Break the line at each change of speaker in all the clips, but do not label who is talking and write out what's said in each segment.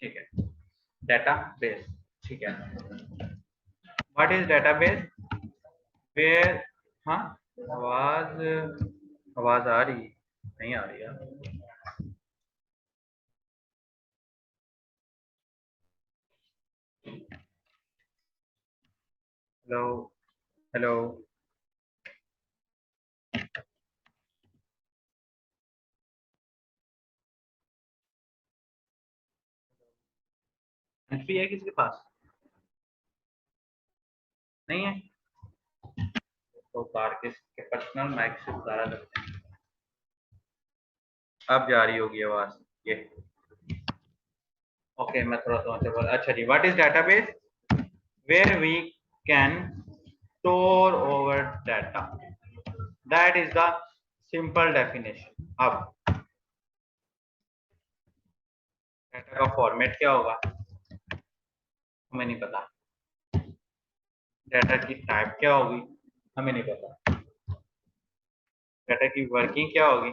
ठीक है, डेटाबेस। ठीक है, व्हाट इज डेटाबेस? वेयर, हाँ, आवाज आवाज आ रही, नहीं आ रही यार। Hello, hello. एचपी है किसके पास? नहीं है तो कार के पर्सनल माइक से गुजारा करते हैं। अब जा रही होगी आवाज ये। ओके, मैं थोड़ा समझ से बोल। अच्छा जी, what is database? Where we can store over data, that is the simple definition. अब डाटा का फॉर्मेट क्या होगा हमें नहीं पता, डाटा की टाइप क्या होगी हमें नहीं पता, डाटा की वर्किंग क्या होगी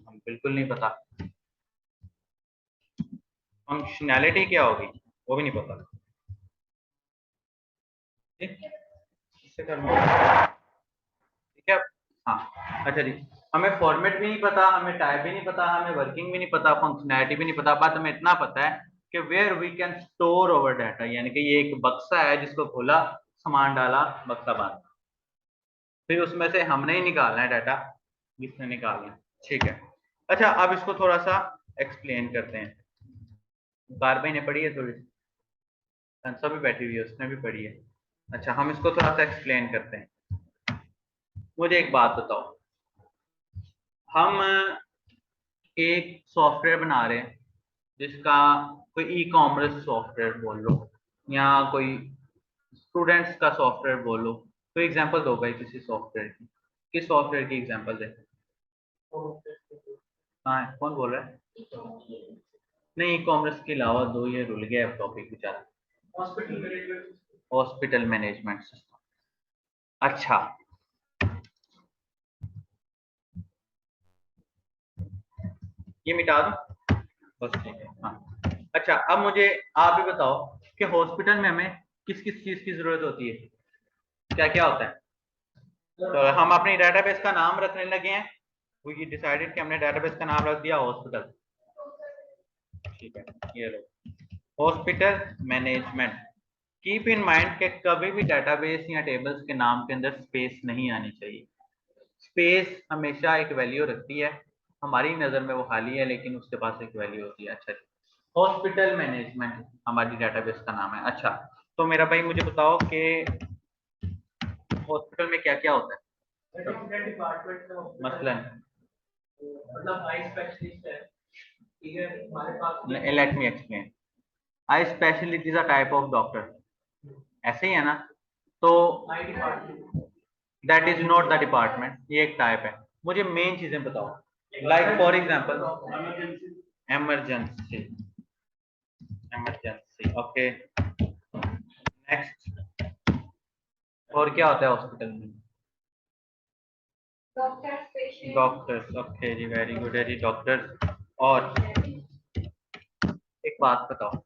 हम बिल्कुल नहीं पता, फंक्शनैलिटी क्या होगी वो भी नहीं पता। ठीक, इससे करना, ठीक है। हाँ, अच्छा जी, हमें फॉर्मेट भी नहीं पता, हमें टाइप भी नहीं पता, हमें वर्किंग भी नहीं पता, फंक्शनैलिटी भी नहीं पता, बस हमें इतना पता है कि where we can store over data, यानी कि ये एक बक्सा है जिसको खोला, सामान डाला, बक्सा बंद, फिर उसमें से हमने ही निकालना है डाटा, किसने निकालना है। ठीक है, अच्छा अब इसको थोड़ा सा एक्सप्लेन करते हैं। कार भाई ने पढ़ी है थोड़ी, कंसा भी बैठी हुई है उसने भी पढ़ी है। अच्छा, हम इसको थोड़ा सा एक्सप्लेन करते हैं। मुझे एक बात बताओ, हम एक सॉफ्टवेयर बना रहे हैं जिसका, कोई ई कॉमर्स सॉफ्टवेयर बोल लो, या कोई स्टूडेंट्स का सॉफ्टवेयर बोलो, तो एग्जांपल दो भाई किसी सॉफ्टवेयर की, किस सॉफ्टवेयर की एग्जांपल दे। हाँ, कौन बोल रहा है? नहीं, ई कॉमर्स के अलावा दो, ये रुल गया है टॉपिक बेचारा। Hospital management system. अच्छा, ये मिटा दो बस, ठीक है। हाँ, अच्छा अब मुझे आप भी बताओ कि हॉस्पिटल में हमें किस किस चीज की जरूरत होती है, क्या क्या होता है। तो हम अपने डेटाबेस का नाम रखने लगे हैं, वो ये डिसाइडेड कि हमने डेटाबेस का नाम रख दिया हॉस्पिटल। ठीक है, ये लो, hospital management. Keep in mind कि कभी भी डेटाबेस या टेबल्स के नाम के अंदर स्पेस नहीं आनी चाहिए। स्पेस हमेशा एक वैल्यू रखती है, हमारी नज़र में वो खाली है लेकिन उसके पास एक वैल्यू होती है। अच्छा, हॉस्पिटल मैनेजमेंट हमारी डेटाबेस का नाम है। अच्छा, तो मेरा भाई मुझे बताओ कि हॉस्पिटल में क्या क्या होता है। मसलन, मतलब आई स्पेशलिस्ट है, ठीक है हमारे पास। Let me explain, eye specialist is a type of doctor, ऐसे ही है ना। तो that is not the department, ये एक टाइप है। मुझे मेन चीजें बताओ, like for example emergency, emergency, okay. Next, और क्या होता है हॉस्पिटल में? डॉक्टर्स, ओके जी, वेरी गुड है जी, डॉक्टर्स। और एक बात बताओ,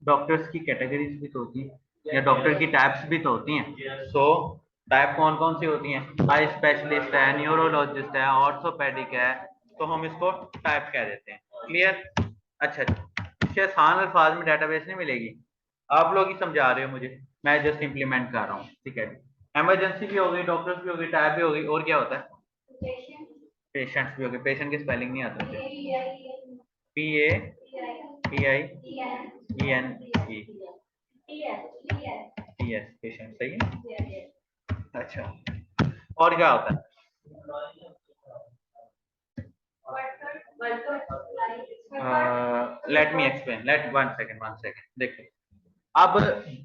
डॉक्टर्स की कैटेगरीज भी तो होती हैं, या डॉक्टर की टाइप्स भी तो होती हैं। सो टाइप कौन कौन सी होती हैं? आई स्पेशलिस्ट है, न्यूरोलॉजिस्ट है, ऑर्थोपेडिक है, तो हम इसको टाइप कह देते हैं। क्लियर? अच्छा जी, इससे आसान अल्फाज में डेटाबेस नहीं मिलेगी, आप लोग ही समझा रहे हो मुझे, मैं जस्ट इम्प्लीमेंट कर रहा हूँ। ठीक है, एमरजेंसी भी होगी, डॉक्टर्स भी होगी, टाइप भी होगी, और क्या होता है? पेशेंट्स भी होगी। पेशेंट की स्पेलिंग नहीं आता मुझे। P A P I E N E, T S, patient, सही है। अच्छा, और क्या होता है? Let me explain, let one second, one second, देखो, अब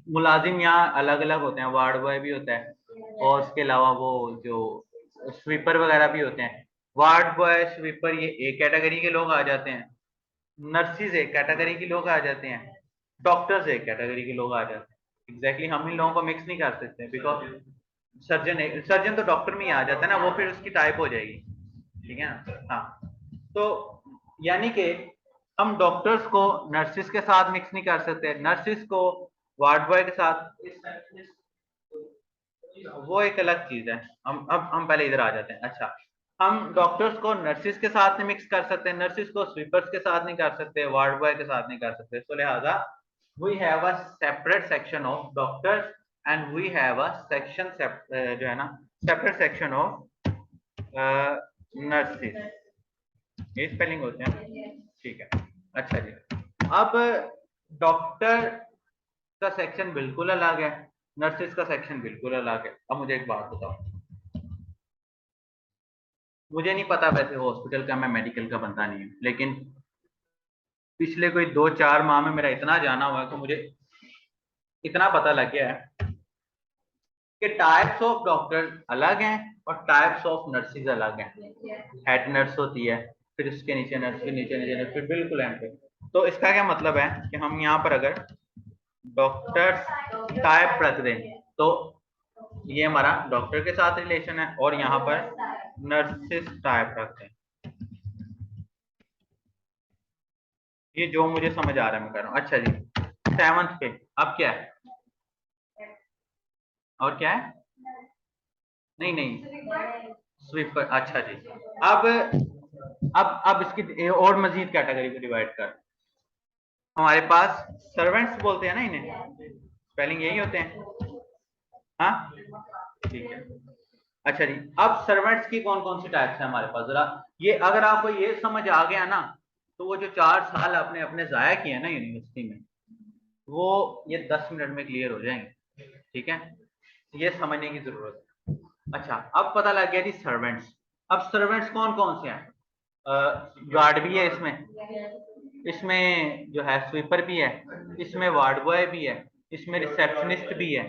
मुलाजिम यहाँ अलग अलग होते हैं, वार्ड बॉय भी होता है, और उसके अलावा वो जो स्वीपर वगैरह भी होते हैं। वार्ड बॉय, स्वीपर, ये एक कैटेगरी के लोग आ जाते हैं, नर्सिस एक कैटेगरी के लोग आ जाते हैं, डॉक्टर्स एक कैटेगरी के लोग आ जाते हैं। एग्जैक्टली हम इन लोगों को मिक्स नहीं कर सकते, बिकॉज सर्जन तो डॉक्टर में ही आ जाता है ना, वो फिर उसकी टाइप हो जाएगी। ठीक है ना? हाँ, तो यानी कि हम डॉक्टर्स को नर्सिस के साथ मिक्स नहीं कर सकते, नर्सिस को वार्ड बॉय के साथ, वो एक अलग चीज है। हम पहले इधर आ जाते हैं। अच्छा, हम डॉक्टर्स को नर्सिस के साथ नहीं मिक्स कर सकते, नर्सिस को स्वीपर्स के साथ नहीं कर सकते, वार्ड बॉय के साथ नहीं कर सकते। तो लिहाजा we have a separate section of doctors and we have a section जो है ना सेपरेट सेक्शन ऑफ नर्सिस। ये स्पेलिंग होते हैं, ठीक है। अच्छा जी, अब डॉक्टर का सेक्शन बिल्कुल अलग है, नर्सिस का सेक्शन बिल्कुल अलग है। अब मुझे एक बात बताओ, मुझे नहीं पता वैसे हॉस्पिटल का, मैं मेडिकल का बंदा नहीं हूँ, लेकिन पिछले कोई 2-4 माह में मेरा इतना जाना हुआ है तो मुझे इतना पता लग गया है कि टाइप्स ऑफ डॉक्टर अलग हैं और टाइप्स ऑफ नर्सिस अलग हैं। हेड नर्स होती है, फिर उसके नीचे नर्स, फिर नीचे नीचे नर्स, फिर बिल्कुल एंड पे। तो इसका क्या मतलब है कि हम यहाँ पर अगर डॉक्टर्स टाइप रख दें तो ये हमारा डॉक्टर के साथ रिलेशन है, और यहाँ पर नर्सिस टाइप रखते हैं। ये जो मुझे समझ आ रहा है मैं कर रहा हूँ। अच्छा जी, 7th पे अब क्या है, और क्या है? नहीं नहीं, स्वीपर। अच्छा जी, अब इसकी और मजीद कैटेगरी को डिवाइड कर, हमारे पास सर्वेंट्स बोलते हैं ना इन्हें, स्पेलिंग यही होते हैं। हाँ ठीक है। अच्छा जी, अब सर्वेंट्स की कौन कौन सी टाइप्स है हमारे पास, जरा ये अगर आपको ये समझ आ गया ना, तो वो जो 4 साल आपने अपने जाया किए ना यूनिवर्सिटी में, वो ये 10 मिनट में क्लियर हो जाएंगे। ठीक है, ये समझने की जरूरत है। अच्छा, अब पता लग गया जी सर्वेंट्स। अब सर्वेंट्स कौन कौन से हैं? गार्ड भी है इसमें, इसमें जो है स्वीपर भी है, इसमें वार्ड बॉय भी है, इसमें रिसेप्शनिस्ट भी है,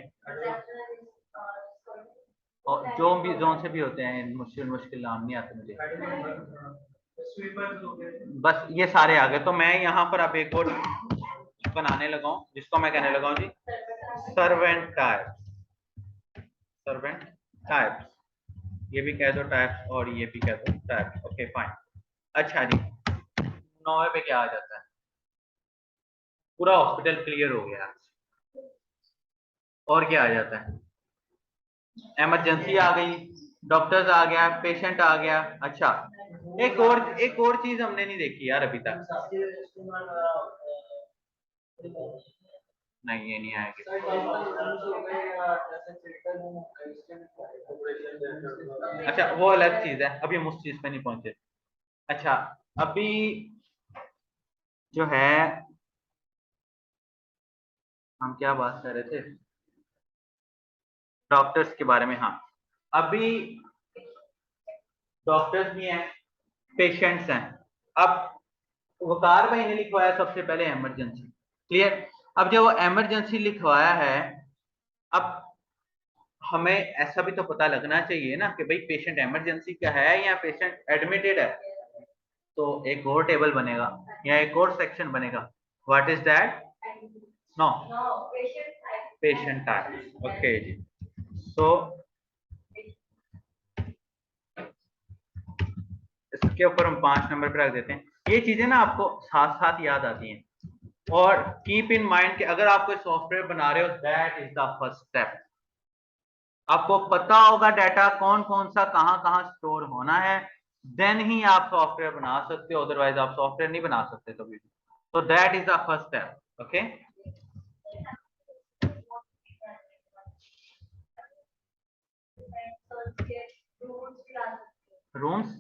और जो भी जोन से भी होते हैं, मुश्किल मुश्किल नाम नहीं आते मुझे, बस ये सारे आ गए। तो मैं यहाँ पर अब एक और बनाने लगा हूँ जिसको मैं कहने लगा हूँ जी सर्वेंट टाइप। सर्वेंट टाइप्स, ये भी कह दो टाइप्स और ये भी कह दो टाइप्स। Okay fine. अच्छा जी, 9 पे क्या आ जाता है? पूरा हॉस्पिटल क्लियर हो गया। और क्या आ जाता है? इमरजेंसी आ गई, डॉक्टर्स आ गया, पेशेंट आ गया। अच्छा, एक और चीज हमने नहीं देखी यार अभी तक। नहीं, ये नहीं आएगी। अच्छा, वो अलग चीज है, अभी हम उस चीज पे नहीं पहुंचे। अच्छा, अभी जो है हम क्या बात कर रहे थे, डॉक्टर्स के बारे में। हाँ, अभी डॉक्टर्स भी हैं, पेशेंट्स हैं। अब वकार भाई ने लिखवाया सबसे पहले इमरजेंसी, क्लियर। अब जब वो इमरजेंसी लिखवाया है, अब हमें ऐसा भी तो पता लगना चाहिए ना कि भाई पेशेंट इमरजेंसी का है या पेशेंट एडमिटेड है। तो एक और टेबल बनेगा या एक और सेक्शन बनेगा। What is that? No, patient type. Okay जी, सो इसके ऊपर हम 5 नंबर पे रख देते हैं। ये चीजें ना आपको साथ साथ याद आती हैं, और कीप इन माइंड कि अगर आप कोई सॉफ्टवेयर बना रहे हो, that is the first step. आपको पता होगा डाटा कौन कौन सा कहां कहां स्टोर होना है, देन ही आप सॉफ्टवेयर बना सकते हो, अदरवाइज आप सॉफ्टवेयर नहीं बना सकते कभी भी। तो that is the first step. Okay, rooms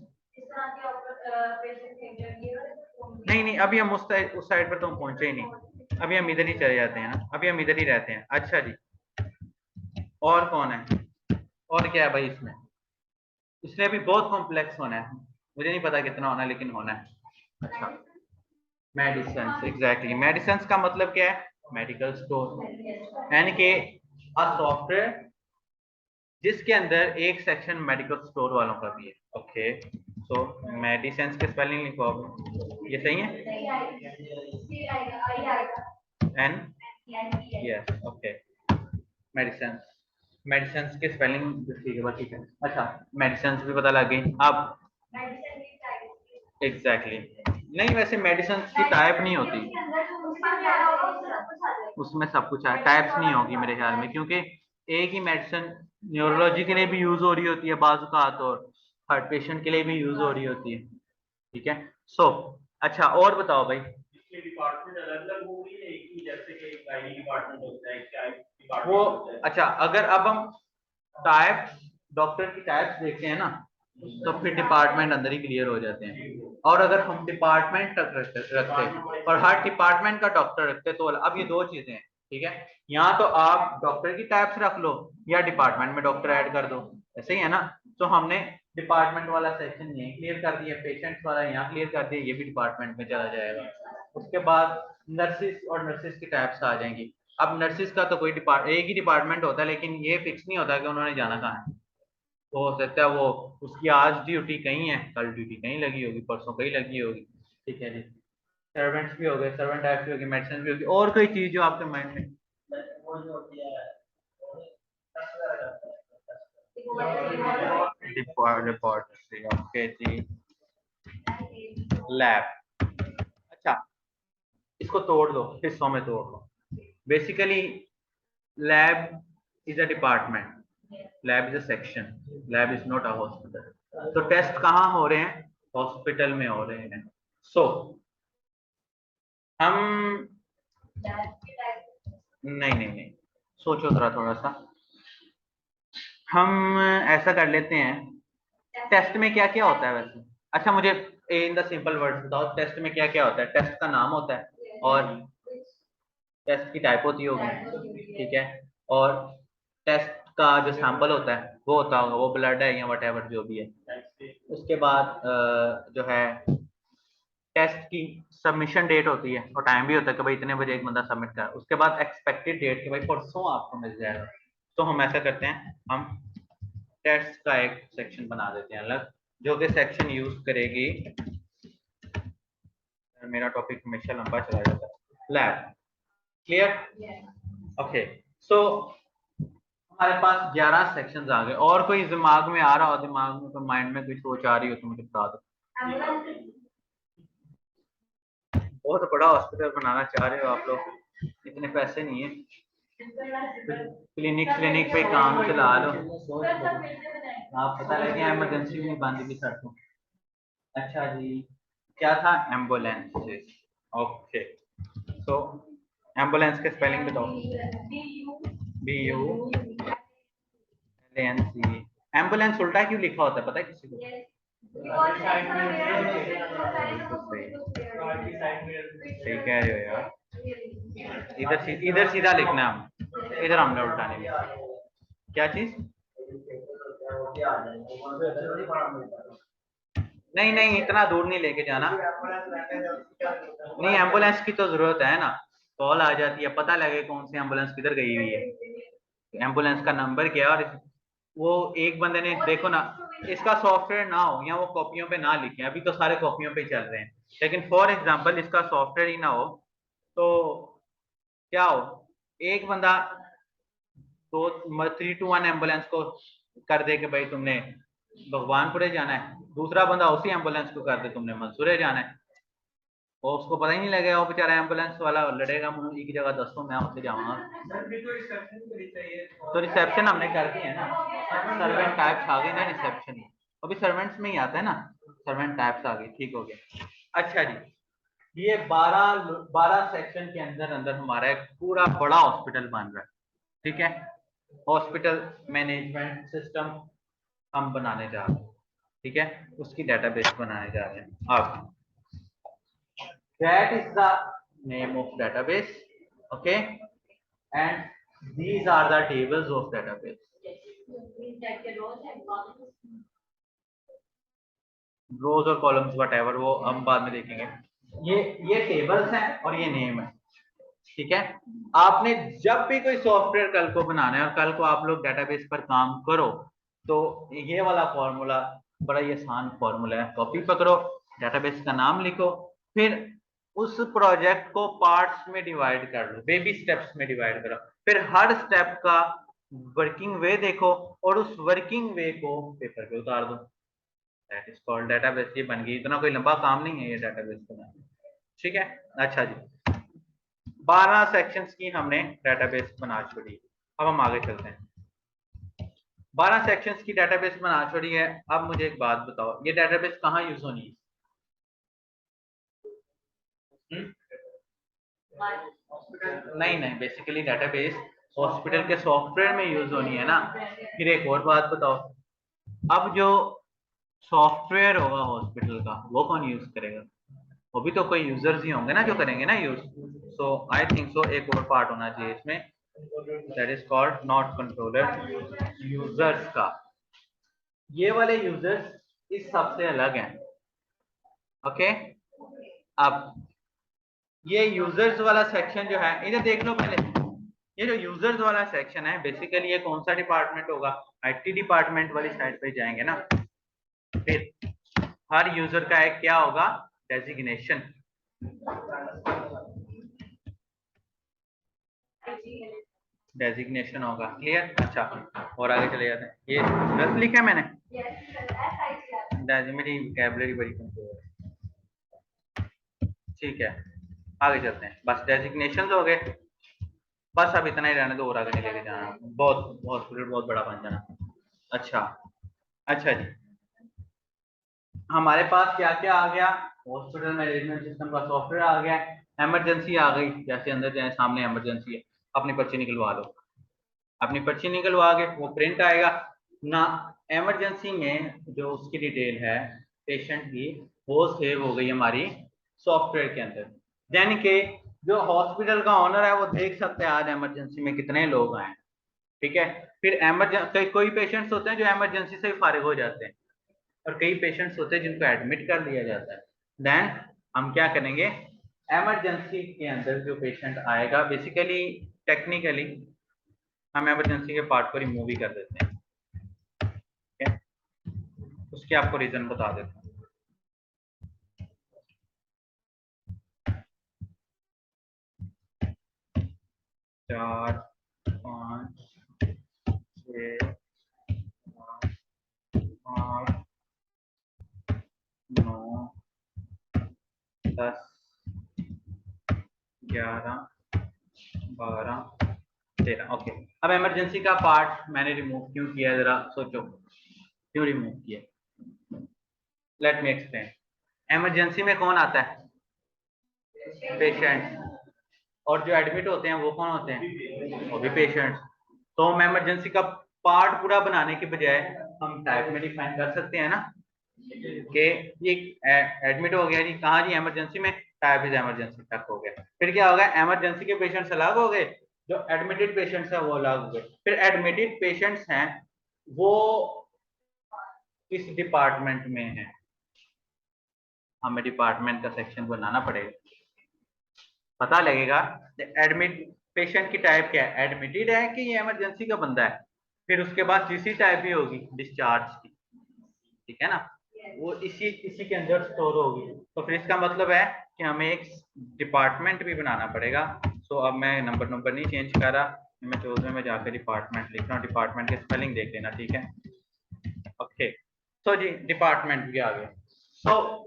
नहीं नहीं, अभी हम उस साइड पर तो हम पहुंचे ही नहीं, अभी हम इधर ही चले जाते हैं ना, अभी हम इधर ही रहते हैं। अच्छा जी, और कौन है, और क्या है भाई इसमें? इसलिए अभी बहुत कॉम्प्लेक्स होना है, मुझे नहीं पता कितना होना है लेकिन होना है। अच्छा, मेडिसिन, एग्जैक्टली। मेडिसिन का मतलब क्या है? मेडिकल स्टोर, यानी कि अ सॉफ्टवेयर जिसके अंदर एक सेक्शन मेडिकल स्टोर वालों का भी है। ओके, सो मेडिसिन के स्पेलिंग लिखो, ये सही है? N, yes, okay. Medicine, medicine के स्पेलिंग ठीक है, बस ठीक है। अच्छा, मेडिसिन भी पता लग गई अब। एग्जैक्टली, नहीं, वैसे मेडिसिन की टाइप नहीं होती, उसमें सब कुछ है, टाइप्स नहीं होगी मेरे ख्याल में, क्योंकि एक ही मेडिसिन न्यूरोलॉजी के लिए भी यूज हो रही होती है बाजू का, और हार्ट पेशेंट के लिए भी यूज हो रही होती है। ठीक है। सो अच्छा, और बताओ भाई। डिपार्टमेंट अलग अलग हो गई है एक ही, जैसे कि गायनी डिपार्टमेंट होता है, क्या डिपार्टमेंट वो होता है? अच्छा, अगर अब हम टाइप, डॉक्टर की टाइप्स देखते हैं ना, तो फिर डिपार्टमेंट अंदर ही क्लियर हो जाते हैं। और अगर हम डिपार्टमेंट तक रखते और हर डिपार्टमेंट का डॉक्टर रखते, तो अब ये दो चीजें हैं। ठीक है, यहाँ तो आप डॉक्टर की टाइप्स रख लो या डिपार्टमेंट में डॉक्टर ऐड कर दो, ऐसे ही है ना। तो हमने डिपार्टमेंट वाला सेक्शन यही क्लियर कर दिया, पेशेंट्स वाला यहाँ क्लियर कर दिया, ये भी डिपार्टमेंट में चला जाएगा। उसके बाद नर्सिस और नर्सिस की टाइप्स आ जाएंगी। अब नर्सिस का तो कोई एक ही डिपार्टमेंट होता है, लेकिन ये फिक्स नहीं होता कि उन्होंने जाना कहाँ है। तो हो सकता है वो उसकी आज ड्यूटी कहीं है, कल ड्यूटी कहीं लगी होगी, परसों कहीं लगी होगी। ठीक है जी। सर्वेंट्स भी हो गए, सर्वेंट टाइप्स भी होगी, मेडिसिन भी होगी, और कोई चीज जो आपके माइंड में। रिपोर्ट ओके जी। लैब, अच्छा, इसको तोड़ दो, हिस्सों में तोड़ दो। Basically lab is a department, lab is a section, lab is not a hospital. तो टेस्ट कहाँ हो रहे हैं? हॉस्पिटल में हो रहे हैं। सो हम नहीं नहीं नहीं, सोचो जरा थोड़ा सा। हम ऐसा कर लेते हैं, टेस्ट में क्या क्या होता है वैसे? अच्छा, मुझे इन द सिंपल वर्ड्स बताओ, टेस्ट में क्या क्या होता है? टेस्ट का नाम होता है, और टेस्ट की टाइप होती होगी, ठीक है, और टेस्ट का जो सैंपल होता है वो होता होगा, वो ब्लड है या वट जो भी है। उसके बाद जो है टेस्ट की सबमिशन डेट होती है, और टाइम भी होता है कि भाई इतने बजे एक बंदा सबमिट कर। उसके बाद एक्सपेक्टेड डेट कि भाई परसों आपको मिल जाएगा। तो हम ऐसा करते हैं, हम टेस्ट का एक सेक्शन बना देते हैं अलग, जो कि सेक्शन यूज करेगी, मेरा टॉपिक हमेशा लंबा चला जाता है, लैब। क्लियर? ओके। सो हमारे पास 11 सेक्शंस आ गए। और कोई दिमाग में आ रहा हो, दिमाग में, तो माइंड में कोई सोच आ रही हो तो मुझे बता दो। बहुत बड़ा हॉस्पिटल बनाना चाह रहे हो आप लोग, इतने पैसे नहीं है, क्लिनिक पे काम चला लो। आप पता लगे इमरजेंसी में बांधी की सड़कों। अच्छा जी, क्या था? एम्बुलेंस। ओके, तो एम्बुलेंस के स्पेलिंग बताओ। BU LANC। एम्बुलेंस उल्टा क्यों लिखा होता है, पता है किसी को? सही कह रहे हो यार, इधर सीधा लिखना है, हम इधर हमने उल्टा नहीं लिखा। क्या चीज? नहीं नहीं, इतना दूर नहीं लेके जाना। नहीं, एम्बुलेंस की तो जरूरत है ना, कॉल आ जाती है, पता लगे कौन सी एम्बुलेंस किधर गई हुई है, एम्बुलेंस का नंबर क्या है। और वो एक बंदे ने देखो ना, इसका सॉफ्टवेयर ना हो या वो कॉपियों पे ना लिखे, अभी तो सारे कॉपियों पे चल रहे हैं, लेकिन फॉर एग्जांपल इसका सॉफ्टवेयर ही ना हो, तो क्या हो, एक बंदा दो 3 to 1 एम्बुलेंस को कर दे कि भाई तुमने भगवानपुरे जाना है, दूसरा बंदा उसी एम्बुलेंस को कर दे तुमने मंसूरे जाना है, और उसको पता ही नहीं लगेगा, वो बेचारा एम्बुलेंस वाला लड़ेगा मुझे की जगह, दसों मैं आपसे जाऊंगा। तो रिसेप्शन हमने कर दी है ना, सर्वेंट टाइप्स आ गए ना रिसेप्शन में, अभी सर्वेंट्स में ही आता है ना, सर्वेंट टाइप्स आ गई, ठीक हो गया। अच्छा जी, ये 12 सेक्शन के अंदर अंदर हमारा एक पूरा बड़ा हॉस्पिटल बन रहा है। ठीक है, हॉस्पिटल मैनेजमेंट सिस्टम हम बनाने जा रहे हैं। ठीक है, उसकी डेटाबेस बनाने जा रहे हैं। अब that is the name of database, okay, and these are the tables of database. रोज और कॉलम्स whatever, वो हम बाद में देखेंगे। ये टेबल्स हैं और ये नेम है। ठीक है, आपने जब भी कोई सॉफ्टवेयर कल को बनाना है और कल को आप लोग डेटाबेस पर काम करो, तो ये वाला फॉर्मूला बड़ा ही आसान फॉर्मूला है, कॉपी पकड़ो, डेटाबेस का नाम लिखो, फिर उस प्रोजेक्ट को पार्ट्स में डिवाइड कर लो, बेबी स्टेप्स में डिवाइड करो, फिर हर स्टेप का वर्किंग वे देखो और उस वर्किंग वे को पेपर पे उतार दो। That is called database. ये बन गई, इतना कोई लंबा काम नहीं है ये डेटाबेस बनाना, ठीक है। अच्छा जी, 12 सेक्शंस की हमने डेटाबेस बना छोड़ी। अब हम आगे चलते हैं। 12 सेक्शंस की डेटाबेस बना छोड़ी है। अब मुझे एक बात बताओ, ये डेटाबेस कहाँ यूज होनी है? नहीं नहीं, बेसिकली डेटाबेस हॉस्पिटल के सॉफ्टवेयर में यूज होनी है ना। फिर एक और बात बताओ, अब जो सॉफ्टवेयर होगा हॉस्पिटल का वो कौन यूज करेगा? वो भी तो कोई यूजर्स ही होंगे ना जो करेंगे ना use. So I think so एक और पार्ट होना चाहिए इसमें, that is called not controller users का। ये वाले यूजर्स इस सबसे अलग हैं। ओके, अब ये यूजर्स वाला सेक्शन जो है इधर देख लो पहले। ये जो यूजर्स वाला सेक्शन है बेसिकली ये कौन सा डिपार्टमेंट होगा? आईटी डिपार्टमेंट वाली साइड पे जाएंगे ना। फिर हर यूजर का एक क्या होगा? डेजिग्नेशन। डेजिग्नेशन होगा, क्लियर। अच्छा, और आगे चले जाते हैं। ये गलत लिखा है मैंने? मेरी वोकैबुलरी बड़ी कमजोर है। ठीक है, आगे चलते हैं। बस डेजिग्नेशन हो गए, बस अब इतना ही रहने दो और आगे नहीं लेके जाना, बहुत हॉस्पिटल बहुत बड़ा बन जाना। अच्छा, अच्छा जी, हमारे पास क्या क्या आ गया? हॉस्पिटल मैनेजमेंट सिस्टम का सॉफ्टवेयर आ गया। इमरजेंसी आ गई, जैसे अंदर जाए सामने इमरजेंसी है, अपनी पर्ची निकलवा लो। अपनी पर्ची निकलवा के वो प्रिंट आएगा ना। इमरजेंसी में जो उसकी डिटेल है पेशेंट की, वो सेव हो गई हमारी सॉफ्टवेयर के अंदर। यानी कि जो हॉस्पिटल का ओनर है वो देख सकते हैं आज इमरजेंसी में कितने लोग आए, ठीक है। फिर इमरजेंसी, कोई पेशेंट्स होते हैं जो इमरजेंसी से फारिग हो जाते हैं, और कई पेशेंट्स होते हैं जिनको एडमिट कर लिया जाता है। देन हम क्या करेंगे? इमरजेंसी के अंदर जो पेशेंट आएगा, बेसिकली टेक्निकली हम इमरजेंसी के पार्ट को रिमूव ही कर देते हैं, ठीक है। उसके आपको रीजन बता देता हूँ। 4 5 6 8 9 10 11 12 13। ओके, अब इमरजेंसी का पार्ट मैंने रिमूव क्यों किया, जरा सोचो क्यों रिमूव किया? Late me explain. इमरजेंसी में कौन आता है? पेशेंट। और जो एडमिट होते हैं वो कौन होते हैं? वो भी पेशेंट। तो हम इमरजेंसी का पार्ट पूरा बनाने के बजाय हम टाइप में डिफाइन कर सकते हैं ना कि ये एडमिट हो गया जी, कहाँ जी? इमरजेंसी में, टाइप इज इमरजेंसी तक हो गया। फिर क्या होगा? इमरजेंसी के पेशेंट्स अलग हो गए, जो एडमिटेड पेशेंट्स है वो अलग हो गए। फिर एडमिटेड पेशेंट्स हैं वो इस डिपार्टमेंट में है, हमें डिपार्टमेंट का सेक्शन बनाना पड़ेगा, पता लगेगा एडमिट पेशेंट की टाइप क्या है, एडमिटेड है कि ये इमरजेंसी का बंदा है। फिर उसके बाद तीसरी टाइप ही होगी डिस्चार्ज की, ठीक है ना, वो इसी इसी के अंदर स्टोर होगी। तो फिर इसका मतलब है कि हमें एक डिपार्टमेंट भी बनाना पड़ेगा। सो अब मैं नंबर नहीं चेंज कर रहा, मैं 14 में जाकर डिपार्टमेंट लिख रहा हूँ। डिपार्टमेंट के स्पेलिंग देख लेना, ठीक है। ओके, तो जी डिपार्टमेंट भी आ गया। तो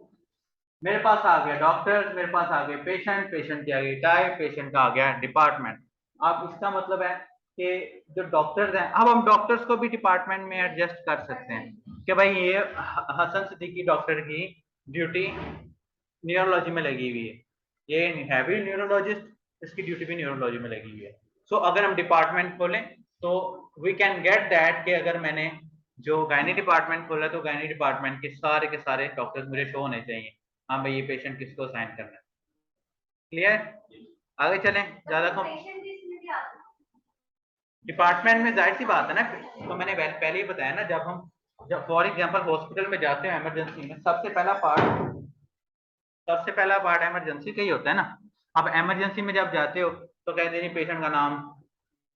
मेरे पास आ गया डॉक्टर, मेरे पास आ गए पेशेंट, पेशेंट की आ गई टाइप, पेशेंट का आ गया डिपार्टमेंट। अब इसका मतलब है कि जो डॉक्टर्स हैं, अब हम डॉक्टर्स को भी डिपार्टमेंट में एडजस्ट कर सकते हैं कि भाई ये हसन सिद्दीकी डॉक्टर की ड्यूटी न्यूरोलॉजी में लगी हुई है, ये है भी न्यूरोलॉजिस्ट, इसकी ड्यूटी भी न्यूरोलॉजी में लगी हुई है। सो अगर हम डिपार्टमेंट खोलें तो वी कैन गेट दैट कि अगर मैंने जो गायनी डिपार्टमेंट खोला तो गायनी डिपार्टमेंट के सारे डॉक्टर्स मुझे शो होने चाहिए। हाँ भाई, ये पेशेंट किसको साइन करना है, क्लियर। आगे चलें, ज्यादा कम डिपार्टमेंट में जाहिर सी बात है ना। तो मैंने पहले ही बताया ना, जब फॉर एग्जांपल हॉस्पिटल में जाते हैं इमरजेंसी में, सबसे पहला पार्ट इमरजेंसी का ही होता है ना। अब इमरजेंसी में जब जाते हो तो कहते हैं पेशेंट का नाम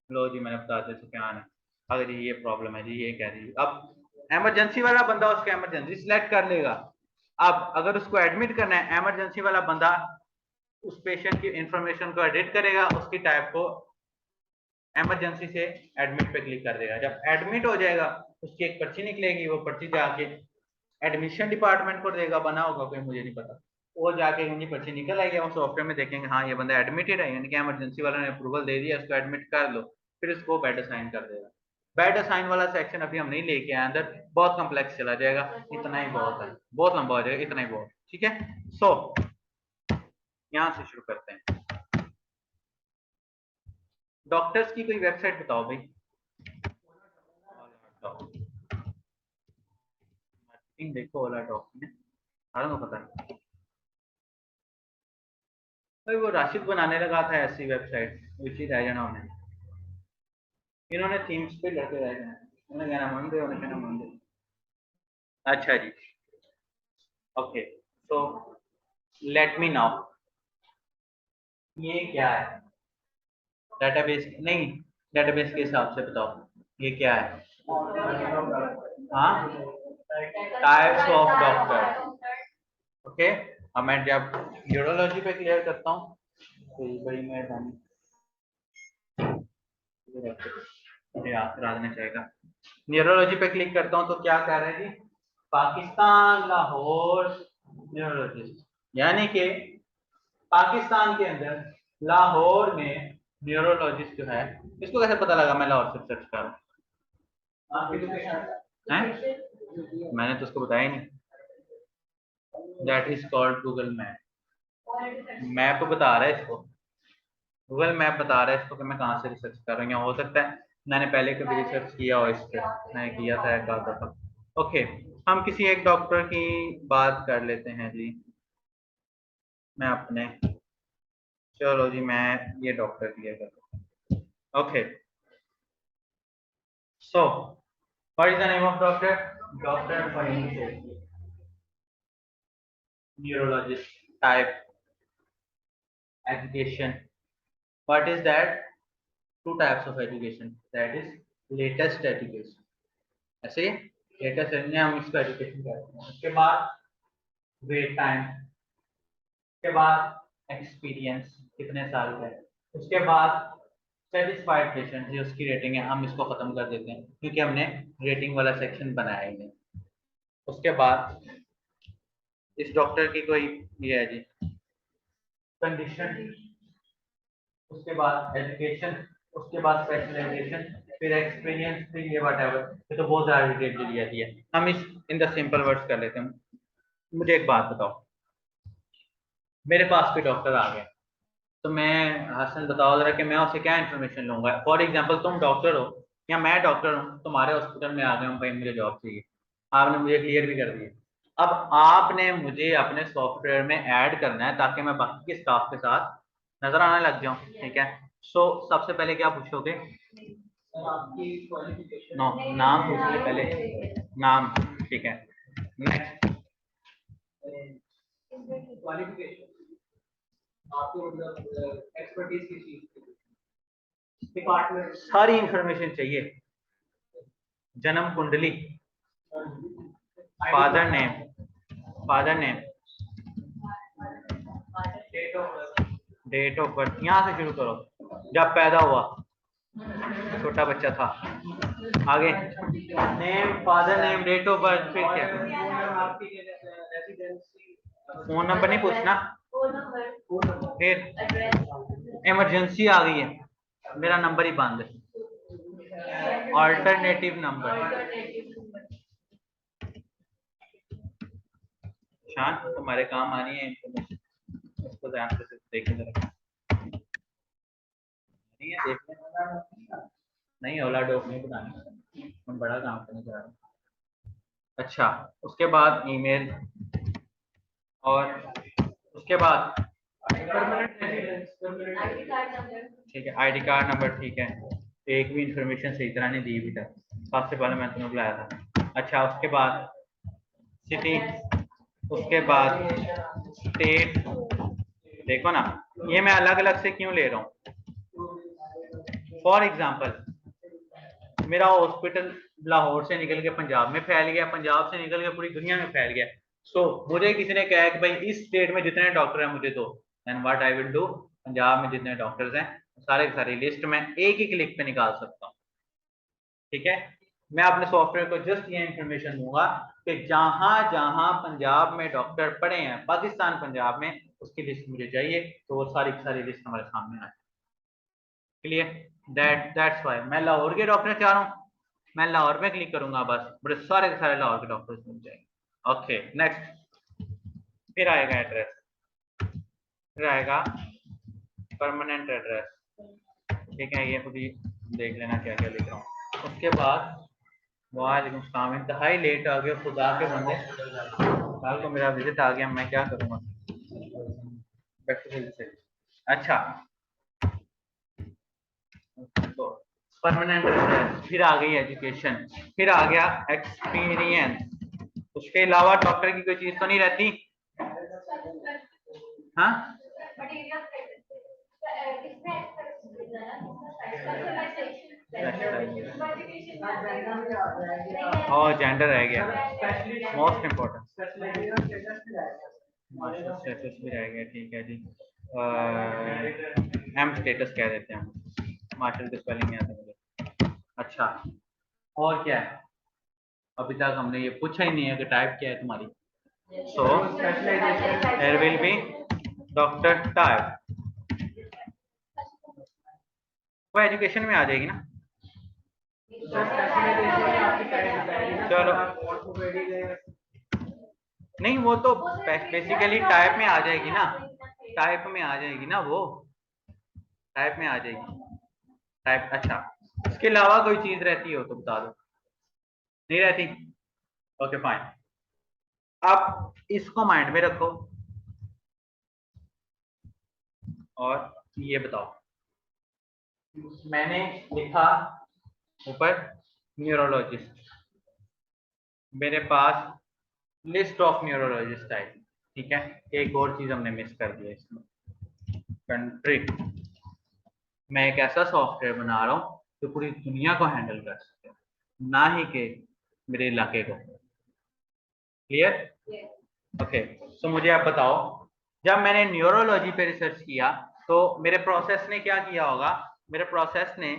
लो जी, मैंने बता दिया सुफियान है, अगर जी ये प्रॉब्लम है जी, ये कह रही है। अब इमरजेंसी वाला बंदा उसका इमरजेंसी सिलेक्ट कर लेगा। अब अगर उसको एडमिट करना है, इमरजेंसी वाला बंदा उस पेशेंट की इंफॉर्मेशन को एडिट करेगा, उसकी टाइप को इमरजेंसी से एडमिट पे क्लिक कर देगा। जब एडमिट हो जाएगा उसकी एक पर्ची निकलेगी, वो पर्ची जाके एडमिशन डिपार्टमेंट को देगा, बना होगा कोई, मुझे नहीं पता। वो जाके उनकी पर्ची निकल आएगी, वो सॉफ्टवेयर में देखेंगे हाँ ये बंदा एडमिटेड है, यानी कि इमरजेंसी वाला ने अप्रूवल दे दिया, इसको एडमिट कर लो, फिर इसको बेड असाइन कर देगा। बेड असाइन वाला सेक्शन अभी हम नहीं लेके आए अंदर, बहुत कम्प्लेक्स चला जाएगा, इतना ही बहुत है, बहुत लंबा हो जाएगा, इतना ही बहुत। ठीक है, सो यहां से शुरू करते हैं। डॉक्टर्स की कोई वेबसाइट बताओ भाई। देखो वाला डॉक्टर सारा को पता है भाई, वो राशिद बनाने लगा था ऐसी वेबसाइट, उसी रह जाना उन्हें, इन्होंने थीम्स पे लड़के रह जाना, उन्हें कहना मन दे, उन्हें कहना मन दे। अच्छा जी, okay, so let me now, ये क्या है? डेटाबेस नहीं, डेटाबेस के हिसाब से बताओ ये क्या है? हाँ, टाइप्स ऑफ डॉक्टर। ओके, अब मैं जब न्यूरोलॉजी पे क्लियर करता हूँ तो ये बड़ी मेहरबानी, मुझे याद करा देना चाहेगा। न्यूरोलॉजी पे क्लिक करता हूँ तो क्या कह रहे हैं जी, पाकिस्तान लाहौर न्यूरोलॉजिस्ट, यानी कि पाकिस्तान के अंदर लाहौर में न्यूरोलॉजिस्ट जो है, इसको कैसे पता लगा मैं लाहौर से सर्च कर रहा हूँ? मैंने तो उसको बताया ही नहीं, that is called Google map. Map बता रहा है इसको, गूगल मैप बता रहा है इसको कि मैं कहाँ से रिसर्च कर रहा हूँ, या हो सकता है मैंने पहले कभी रिसर्च किया हो इस पर, मैंने किया था एक आधा था। ओके, हम किसी एक डॉक्टर की बात कर लेते हैं जी, मैं अपने, चलो जी मैं ये डॉक्टर क्लियर करता हूँ। Okay, so what is the name of doctor? Doctor Faheem Shaikh, neurologist, type, education. What is that? Two types of education. That is latest education. ऐसे लेटेस्ट हम इसको एजुकेशन कहते हैं। उसके बाद वेट टाइम, उसके बाद एक्सपीरियंस कितने साल का है, उसके बाद सेटिस्फाइड पेशेंट जो उसकी रेटिंग है, हम इसको खत्म कर देते हैं क्योंकि हमने रेटिंग वाला सेक्शन बनाया ही नहीं। उसके बाद इस डॉक्टर की कोई ये है जी कंडीशन, उसके बाद एजुकेशन, उसके बाद स्पेशलाइजेशन, फिर एक्सपीरियंस, फिर ये व्हाटएवर, ये तो बहुत ज़्यादा डिटेल दिया दिया, हम इस इन द सिंपल वर्ड्स कर लेते हैं। मुझे एक बात बताओ, मेरे पास कोई डॉक्टर आ गया, तो मैं, हसन बताओ जरा कि मैं उससे क्या इन्फॉर्मेशन लूंगा। फॉर एग्जांपल तुम डॉक्टर हो या मैं डॉक्टर हूँ, तुम्हारे हॉस्पिटल में आ गया हूँ भाई, मुझे जॉब चाहिए, आपने मुझे क्लियर भी कर दिया, अब आपने मुझे अपने सॉफ्टवेयर में ऐड करना है ताकि मैं बाकी के स्टाफ के साथ नजर आने लग जाऊं, ठीक है? सो सबसे पहले क्या पूछोगे? आपकी क्वालिफिकेशन, नो, नाम पूछोगे पहले, नाम, ठीक है। नेक्स्ट, क्वालिफिकेशन, आपको मतलब एक्सपर्टीज की चीज, डिपार्टमेंट, सारी इंफॉर्मेशन चाहिए, जन्म कुंडली, father name, father name, date of birth, यहाँ से शुरू करो, जब पैदा हुआ, छोटा बच्चा था, आगे name, father name, date of birth, फिर क्या, फोन नंबर नहीं पूछना, फिर इमरजेंसी आ गई है, मेरा नंबर ही बंद है, ऑल्टरनेटिव नंबर, शान तुम्हारे काम आनी है इंफॉर्मेशन, इसको ध्यान से देखने जरा, नहीं है देखने, नहीं ओला डॉक नहीं बनानी, हम बड़ा काम करने जा रहे हैं। अच्छा, उसके बाद ईमेल, और उसके बाद ठीक है, आईडी कार्ड नंबर, ठीक है, एक भी इंफॉर्मेशन सही तरह नहीं दी अभी तक, सबसे पहले मैं तुम्हें बुलाया था। अच्छा, उसके बाद सिटी, उसके बाद स्टेट, देखो ना ये मैं अलग अलग से क्यों ले रहा हूँ, फॉर एग्जाम्पल मेरा हॉस्पिटल लाहौर से निकल के पंजाब में फैल गया, पंजाब से निकल के पूरी दुनिया में फैल गया, सो मुझे किसी ने कहा कि भाई इस स्टेट में जितने डॉक्टर हैं मुझे दो, then what I will do, Punjab में जितने डॉक्टर्स हैं सारे सारी लिस्ट में एक ही क्लिक पे निकाल सकता हूँ, ठीक है? मैं अपने सॉफ्टवेयर को जस्ट ये इंफॉर्मेशन दूंगा कि जहां जहां पंजाब में डॉक्टर पढ़े हैं, पाकिस्तान पंजाब में, उसकी लिस्ट मुझे चाहिए, तो वो सारी की सारी लिस्ट हमारे सामने आए। क्लियर? दैट्स व्हाई मैं लाहौर के डॉक्टर चाह रहा हूँ, मैं लाहौर में क्लिक करूंगा बस, बड़े सारे के सारे लाहौर के डॉक्टर्स मिल जाएंगे। ओके नेक्स्ट, फिर आएगा एड्रेस, फिर आएगा परमानेंट एड्रेस। ठीक है, ये खुद ही देख लेना क्या क्या लिख रहा हूँ। उसके बाद वालेकुम सलाम, इंतहाई लेट आ गए खुदा के बंदे, कल को मेरा विजिट आ गया, मैं क्या करूँगा। से अच्छा, तो परमानेंट एड्रेस, फिर आ गई एजुकेशन, फिर आ गया एक्सपीरियंस। उसके अलावा डॉक्टर की कोई चीज तो नहीं रहती? हाँ, और जेंडर रह गया, मोस्ट इम्पोर्टेंट स्टेटस भी रह गया। ठीक है जी, एम स्टेटस कह देते हैं, मार्शल की स्पेलिंग नहीं आती मुझे। अच्छा, और क्या है? अभी तक हमने ये पूछा ही नहीं है कि टाइप क्या है तुम्हारी। So there will be doctor type, वो एजुकेशन में आ जाएगी ना। चलो नहीं, वो तो बेसिकली टाइप में आ जाएगी ना, टाइप में आ जाएगी ना, वो टाइप में आ जाएगी टाइप। अच्छा, इसके अलावा कोई चीज रहती हो तो बता दो। नहीं रहती? ओके फाइन, आप इसको माइंड में रखो और ये बताओ, मैंने लिखा ऊपर न्यूरोलॉजिस्ट, मेरे पास लिस्ट ऑफ न्यूरोलॉजिस्ट आई, ठीक है। एक और चीज हमने मिस कर दिया इसमें, कंट्री। मैं एक ऐसा सॉफ्टवेयर बना रहा हूँ जो पूरी दुनिया को हैंडल कर सके, ना ही कि मेरे इलाके को। क्लियर? ओके, सो मुझे आप बताओ, जब मैंने न्यूरोलॉजी पे रिसर्च किया तो मेरे प्रोसेस ने क्या किया होगा? मेरे प्रोसेस ने,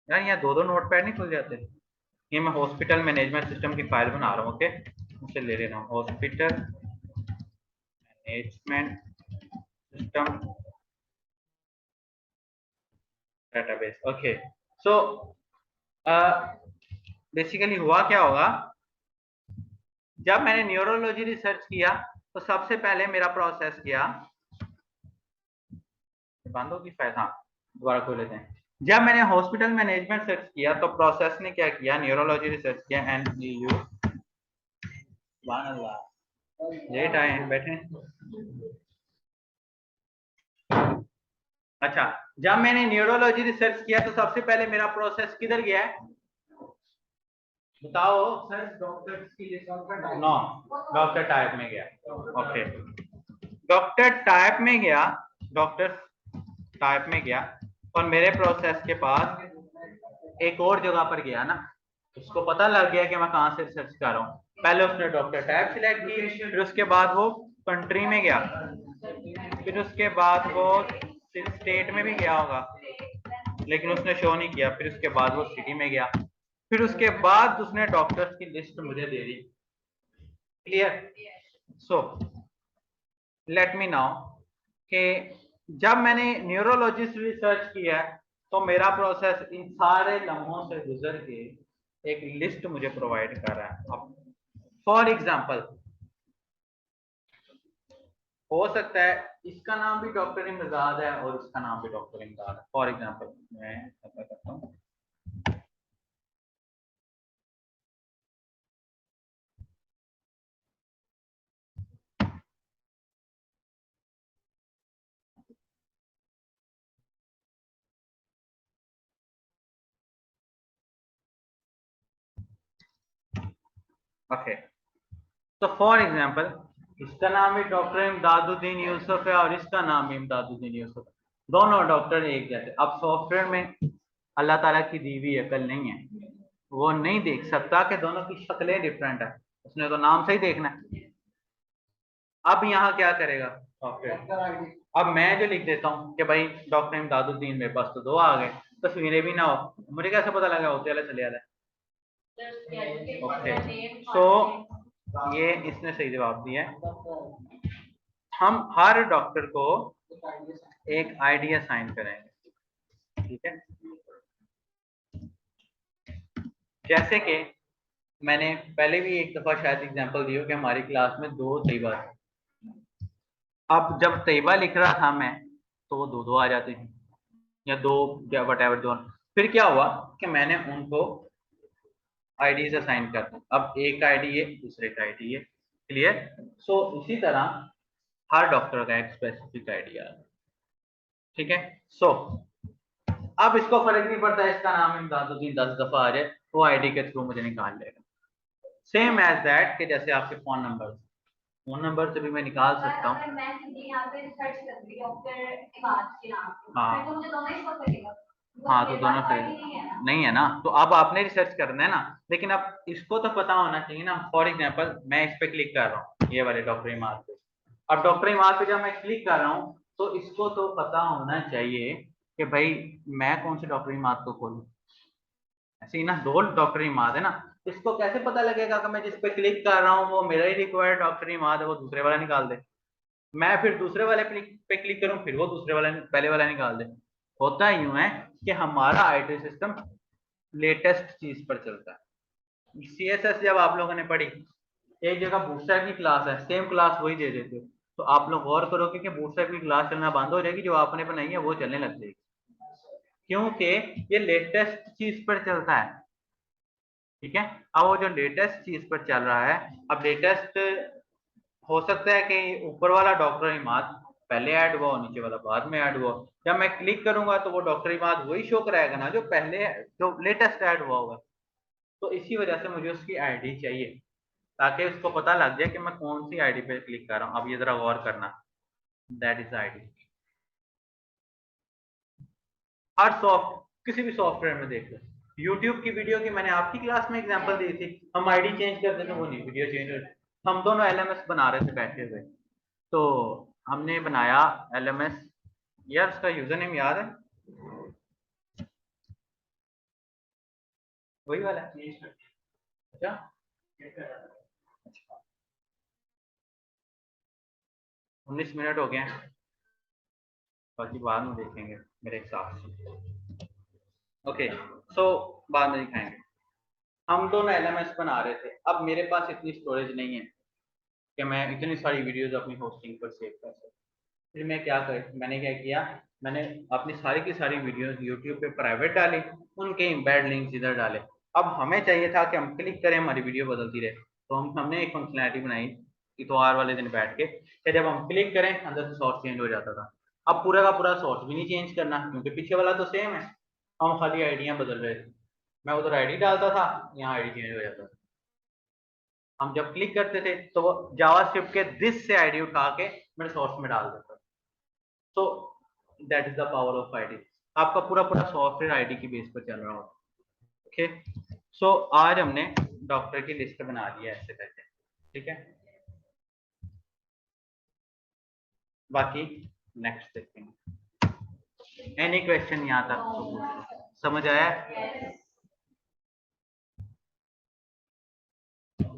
यार यहाँ दो दो नोटपैड नहीं खुल जाते? ये मैं हॉस्पिटल मैनेजमेंट सिस्टम की फाइल बना रहा हूँ, ओके, मुझसे ले लेना, hospital management system database. Okay, so basically हुआ क्या होगा, जब मैंने न्यूरोलॉजी रिसर्च किया तो सबसे पहले मेरा प्रोसेस किया, बंद होगी फाइल, हाँ दोबारा खोल लेते हैं। जब मैंने हॉस्पिटल मैनेजमेंट सर्च किया तो प्रोसेस ने क्या किया, न्यूरोलॉजी रिसर्च किया, NEU, लेट आए हैं, बैठे। अच्छा, जब मैंने न्यूरोलॉजी रिसर्च किया तो सबसे पहले मेरा प्रोसेस किधर गया है बताओ सर? डॉक्टर की लिस्ट, नो, डॉक्टर टाइप में गया। ओके, डॉक्टर टाइप में गया, डॉक्टर टाइप में गया, और मेरे प्रोसेस के पास एक और जगह पर गया ना, उसको पता लग गया कि मैं कहां से रिसर्च कर रहा हूँ। पहले उसने डॉक्टर टाइप सिलेक्ट की, फिर उसके बाद वो कंट्री में गया, फिर उसके बाद वो स्टेट में भी गया होगा लेकिन उसने शो नहीं किया, फिर उसके बाद वो सिटी में गया, फिर उसके बाद उसने डॉक्टर्स की लिस्ट मुझे दे दी। Clear? So let me now कि जब मैंने न्यूरोलॉजिस्ट रिसर्च किया तो मेरा प्रोसेस इन सारे लम्हों से गुजर के एक लिस्ट मुझे प्रोवाइड कर रहा है। अब फॉर एग्जांपल हो सकता है इसका नाम भी डॉक्टर इमदाद है और इसका नाम भी डॉक्टर इमदाद है। फॉर एग्जांपल मैं ऐसा करता हूँ, ओके, तो फॉर एग्जांपल इसका नाम भी डॉक्टर इमदादुद्दीन यूसुफ है और इसका नाम भी इमदादुद्दीन यूसुफ है, दोनों डॉक्टर एक जैसे। अब सॉफ्टवेयर में अल्लाह ताला की दी हुई अकल नहीं है, वो नहीं देख सकता कि दोनों की शक्लें डिफरेंट है, उसने तो नाम से ही देखना है। अब यहाँ क्या करेगा सॉफ्टवेयर? अब मैं जो लिख देता हूँ कि भाई डॉक्टर इमदादुद्दीन, मेरे पास तो दो आ गए, तस्वीरें भी ना हो, मुझे कैसे पता लगा होते वाला चले वाला है? ओके, सो ये इसने सही जवाब दिया है। हम हर डॉक्टर को एक आईडी असाइन करेंगे, ठीक है। जैसे कि मैंने पहले भी एक दफा शायद एग्जांपल दिया कि हमारी क्लास में 2 तैयबा थे। अब जब तैयबा लिख रहा था मैं तो वो 2 आ जाते हैं या 2 या वट एवर। फिर क्या हुआ कि मैंने उनको आईडीज असाइन कर दी। अब एक आईडी है, दूसरे का आईडी है। क्लियर। सो इसी तरह हर डॉक्टर का एक स्पेसिफिक आईडी है, ठीक है। सो अब इसको फर्क नहीं पड़ता इसका नाम इमदादुद्दीन 10 दफा आ जाए, वो आईडी के थ्रू मुझे निकाल लेगा। सेम एज दैट कि जैसे आपके फोन नंबर से भी मैं निकाल सकता हूँ। हाँ तो दोनों फिर नहीं है ना, तो अब आपने रिसर्च करना है ना। लेकिन अब इसको तो पता होना चाहिए ना। फॉर एग्जाम्पल मैं इस पे क्लिक कर रहा हूँ, ये वाले डॉक्टर इमाद पे। अब डॉक्टर इमाद पे जब मैं क्लिक कर रहा हूँ तो इसको तो पता होना चाहिए कि भाई मैं कौन से डॉक्टर इमाद को खोलूँ। ऐसे ही ना, दो डॉक्टर इमाद है ना, इसको कैसे पता लगेगा कि मैं जिस पे क्लिक कर रहा हूँ वो मेरा ही रिक्वायर्ड डॉक्टर इमाद है, वो दूसरे वाला निकाल दे। मैं फिर दूसरे वाले पे क्लिक करूं फिर वो दूसरे वाला पहले वाला निकाल दे। होता यूं है कि हमारा आईटी सिस्टम लेटेस्ट चीज पर चलता है। सीएसएस जब आप लोगों ने पढ़ी, एक जगह बूटस्ट्रैप की क्लास है, सेम क्लास वही दे देते हो, तो आप लोग गौर करोगे कि बूटस्ट्रैप की क्लास चलना बंद हो जाएगी, जो आपने बनाई है वो चलने लग जाएगी, क्योंकि ये लेटेस्ट चीज पर चलता है, ठीक है। अब वो जो लेटेस्ट चीज पर चल रहा है, अब लेटेस्ट हो सकता है कि ऊपर वाला डॉक्टर इमाद पहले ऐड हुआ, नीचे वाला बाद में ऐड हुआ। जब मैं क्लिक करूंगा तो वो डॉक्टर इमाद वही शो कराएगा ना जो पहले, जो लेटेस्ट ऐड हुआ होगा। तो इसी वजह से मुझे उसकी आईडी चाहिए, ताकि उसको पता लग जाए कि मैं कौन सी आईडी पे क्लिक कर रहा हूँ। अब ये जरा गौर करना, दैट इज आईडी। हर किसी भी सॉफ्टवेयर में देख लो, यूट्यूब की वीडियो की मैंने आपकी क्लास में एग्जांपल दी थी, हम आईडी चेंज कर देते वो नहीं वीडियो चेंज हो। हम दोनों एलएमएस बना रहे थे बैठे हुए, तो हमने बनाया एलएमएस। यार उसका यूजर नेम याद है? वही वाला है। अच्छा, 19 मिनट हो गए हैं, बाकी बाद में देखेंगे मेरे हिसाब से। ओके, सो बाद में दिखाएंगे। हम दोनों एलएमएस बना रहे थे। अब मेरे पास इतनी स्टोरेज नहीं है कि मैं इतनी सारी वीडियोस अपनी होस्टिंग पर सेव कर सकूं। फिर मैंने क्या किया, मैंने अपनी सारी की सारी वीडियोस यूट्यूब पे प्राइवेट डाली, उनके एम्बेड लिंक्स इधर डाले। अब हमें चाहिए था कि हम क्लिक करें हमारी वीडियो बदलती रहे, तो हमने एक फंक्शनैलिटी बनाई इतवार वाले दिन बैठ के कि जब हम क्लिक करें अंदर से सोर्स चेंज हो जाता था। अब पूरा का पूरा सोर्स भी नहीं चेंज करना क्योंकि पीछे वाला तो सेम है, हम खाली आईडियां बदल रहे थे। मैं उधर आईडी डालता था, यहाँ आईडी चेंज हो जाता था। हम जब क्लिक करते थे तो वो जावास्क्रिप्ट के दिस से आईडी उठा के मेरे सोर्स में डाल देता था। So that is the power of ID. आपका पूरा पूरा सॉफ्टवेयर आईडी की बेस पर चल रहा होगा। ओके, सो आज हमने डॉक्टर की लिस्ट बना दी है ऐसे करके, ठीक है। बाकी नेक्स्ट देखेंगे। एनी क्वेश्चन यहाँ तक तो पूछ लो। समझ आया?